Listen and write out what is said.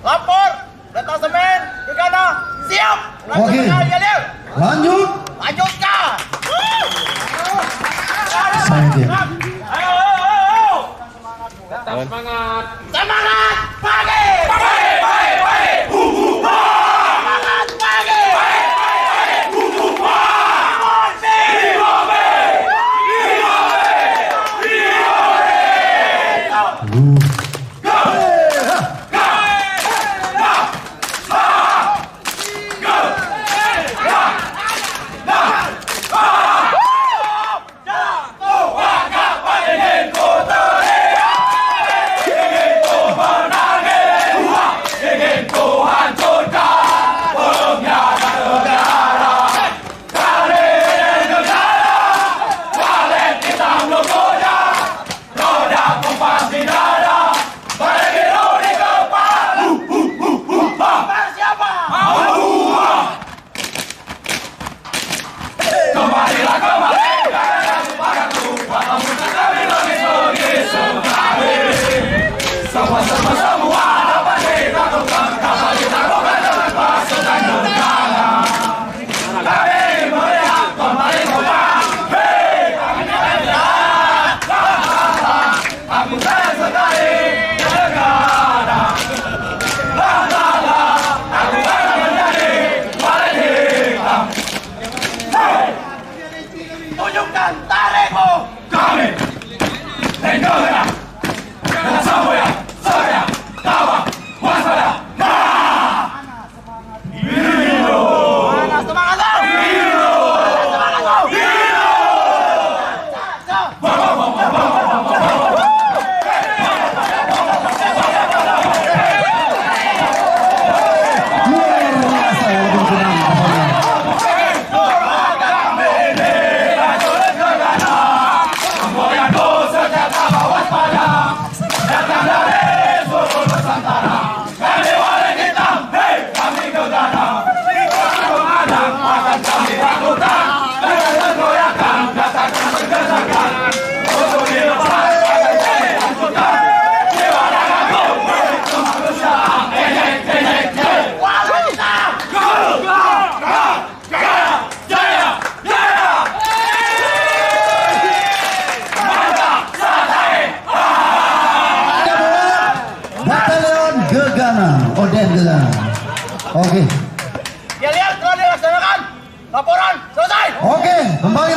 Lapor, detasemen Gegana siap. Oke. Lanjut. Lanjutkan. Saya diam. Tetap semangat. Semangat pagi. Semangat pagi. Tunjukkan tarikmu. Kami Tenggara dengan Samboya, saya Tawa, waspada. Mana semangat lo? Semangat lo. Oden Gegana. Oke. Ya lihat telah dilaksanakan. Laporan selesai. Oke, kembali